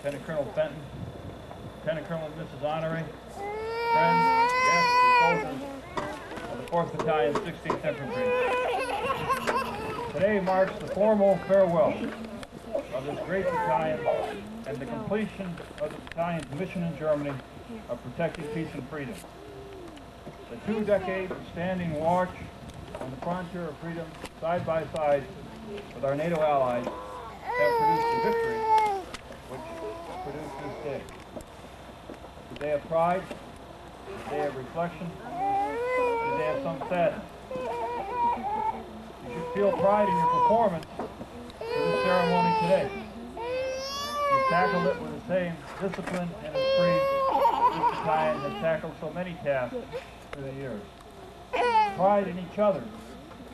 Lieutenant Colonel Fenton, Lieutenant Colonel and Mrs. Honoré, friends, guests, and soldiers of the 4th Battalion, 16th Infantry. Today marks the formal farewell of this great battalion and the completion of the battalion's mission in Germany of protecting peace and freedom. The 2 decades of standing watch on the frontier of freedom, side by side with our NATO allies, have produced a victory which produced this day. A day of pride, a day of reflection, and a day of some sadness. You should feel pride in your performance for this ceremony today. You've tackled it with the same discipline and esprit this battalion has tackled so many tasks through the years. Pride in each other,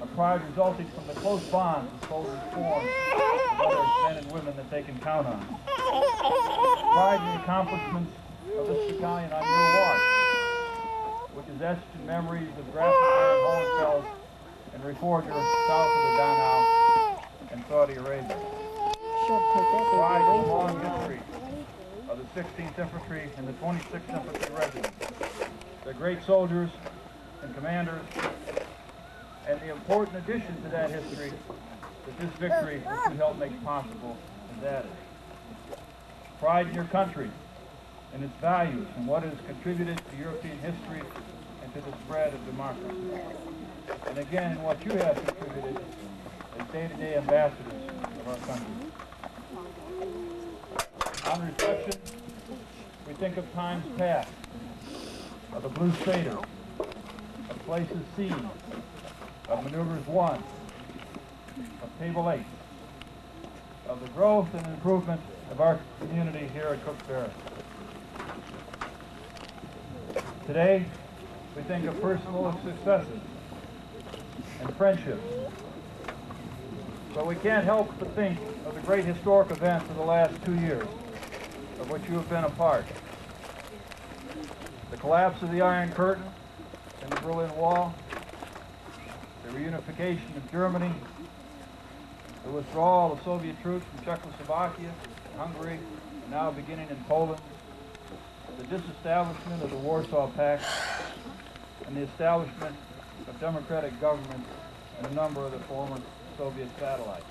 a pride resulting from the close bonds the soldiers form with other men and women that they can count on. Pride in the accomplishments of this battalion on your watch, which is etched in memories of Grafenberg and Hohenfels and Reforger south of the Danau and Saudi Arabia. Pride in the long history of the 16th Infantry and the 26th Infantry Regiment. They're great soldiers and commanders, and the important addition to that history that this victory which you helped make possible is added. Pride in your country and its values and what it has contributed to European history and to the spread of democracy. And again, in what you have contributed as day-to-day ambassadors of our country. On reflection, we think of times past, of the Blue Seder, of places seen, of maneuvers won, of table 8, of the growth and improvement of our community here at Cooke Barracks. Today, we think of personal successes and friendships, but we can't help but think of the great historic events of the last 2 years, of which you have been a part. The collapse of the Iron Curtain and the Berlin Wall, the reunification of Germany, the withdrawal of Soviet troops from Czechoslovakia, Hungary, and now beginning in Poland, the disestablishment of the Warsaw Pact, and the establishment of democratic governments in a number of the former Soviet satellites.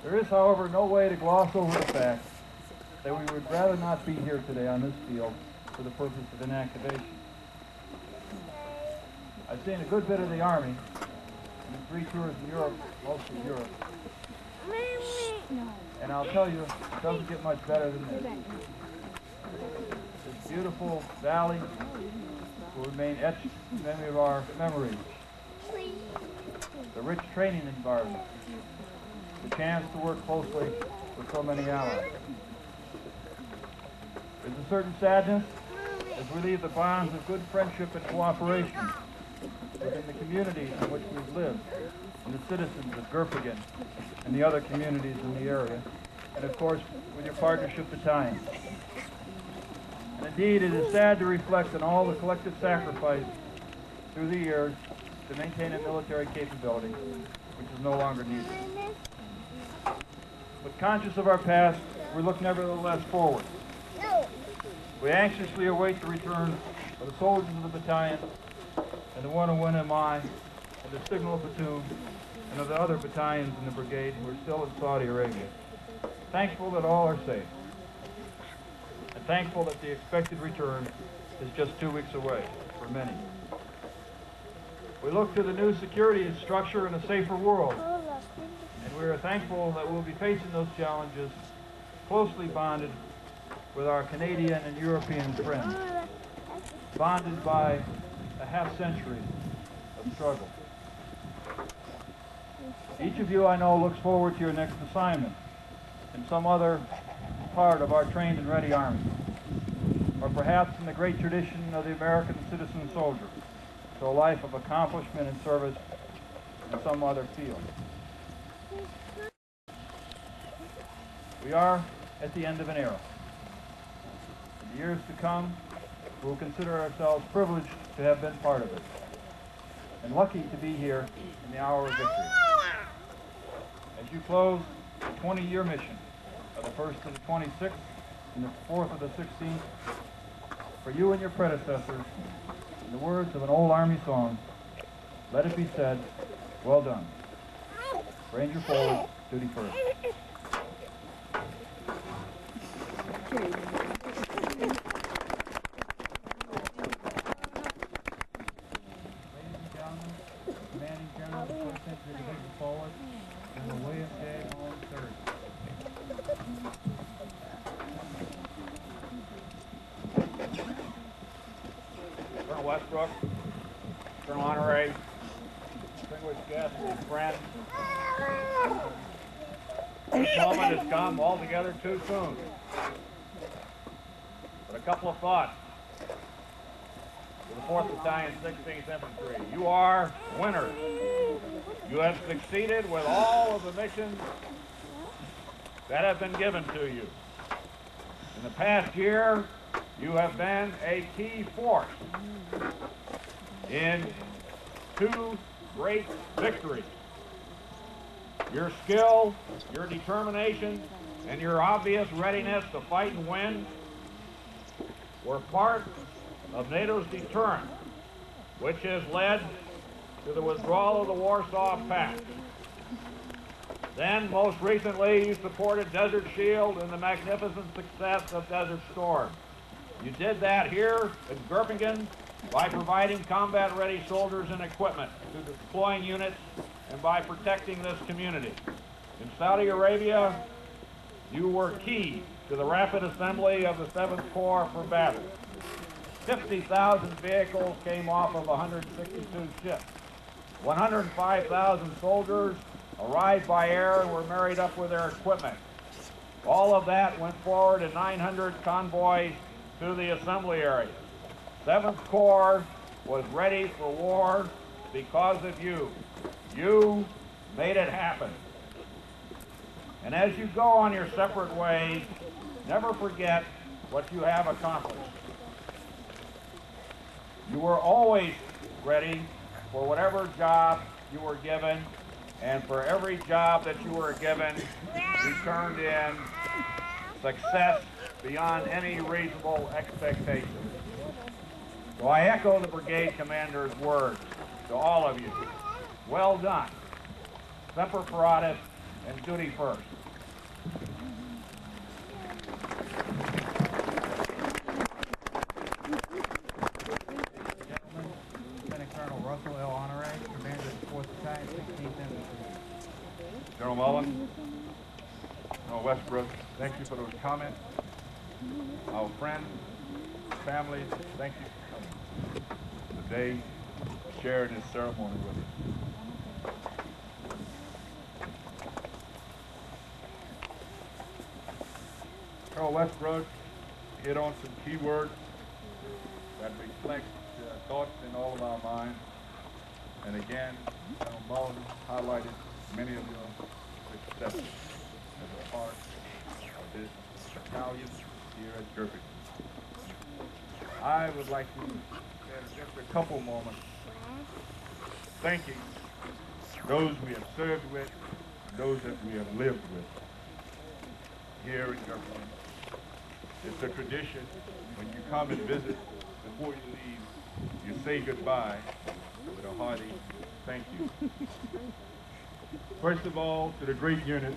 There is, however, no way to gloss over the fact that we would rather not be here today on this field for the purpose of inactivation. I've seen a good bit of the Army in 3 tours in Europe, mostly Europe. And I'll tell you, it doesn't get much better than this. This beautiful valley will remain etched in many of our memories. The rich training environment, the chance to work closely with so many allies. There's a certain sadness as we leave the bonds of good friendship and cooperation within the communities in which we've lived, and the citizens of Gurphagen and the other communities in the area, and of course with your partnership battalion. And indeed, it is sad to reflect on all the collective sacrifice through the years to maintain a military capability which is no longer needed. But conscious of our past, we look nevertheless forward. We anxiously await the return of the soldiers of the battalion and the 101 MI and the signal platoon and of the other battalions in the brigade who are still in Saudi Arabia. Thankful that all are safe, and thankful that the expected return is just 2 weeks away for many. We look to the new security structure in a safer world, and we are thankful that we'll be facing those challenges closely bonded with our Canadian and European friends, bonded by a half-century of struggle. Each of you, I know, looks forward to your next assignment in some other part of our trained and ready Army, or perhaps in the great tradition of the American citizen soldier, to a life of accomplishment and service in some other field. We are at the end of an era. In the years to come, we will consider ourselves privileged to have been part of it, and lucky to be here in the hour of victory. As you close, 20-year mission of the 1st to the 26th and the 4th to the 16th, for you and your predecessors, in the words of an old Army song, let it be said, well done. Ranger forward, duty first. Ladies and gentlemen, commanding general of the 1st Infantry Division forward, General William J. Holmes III. Colonel Westbrook, Colonel Honorary, distinguished guests and friends, this moment has come altogether too soon. But a couple of thoughts to the 4th Battalion, 16th Infantry. You are winners. You have succeeded with all of the missions that have been given to you. In the past year, you have been a key force in 2 great victories. Your skill, your determination, and your obvious readiness to fight and win were part of NATO's deterrent, which has led to the withdrawal of the Warsaw Pact. Then, most recently, you supported Desert Shield and the magnificent success of Desert Storm. You did that here in Göppingen by providing combat-ready soldiers and equipment to deploying units and by protecting this community. In Saudi Arabia, you were key to the rapid assembly of the 7th Corps for battle. 50,000 vehicles came off of 162 ships. 105,000 soldiers arrived by air and were married up with their equipment. All of that went forward in 900 convoys to the assembly areas. 7th Corps was ready for war because of you. You made it happen. And as you go on your separate ways, never forget what you have accomplished. You were always ready for whatever job you were given, and for every job that you were given, you turned in success beyond any reasonable expectation. So I echo the brigade commander's words to all of you. Well done. Semper Paratus and duty first. Gentlemen, Lieutenant Colonel Russell L. Honorary, Commander of the 4th Battalion, 16th Infantry. General Mullen, General Westbrook, thank you for those comments. Our friends, families, thank you for coming today, sharing this ceremony with us. Colonel Westbrook hit on some key words that reflect thoughts in all of our minds. And again, General Mullen highlighted many of your successes as a part of this battalion here at Göppingen. I would like to spend just a couple moments thanking those we have served with and those that we have lived with here in Göppingen. It's a tradition when you come and visit, before you leave, you say goodbye with a hearty thank you. First of all, to the great unit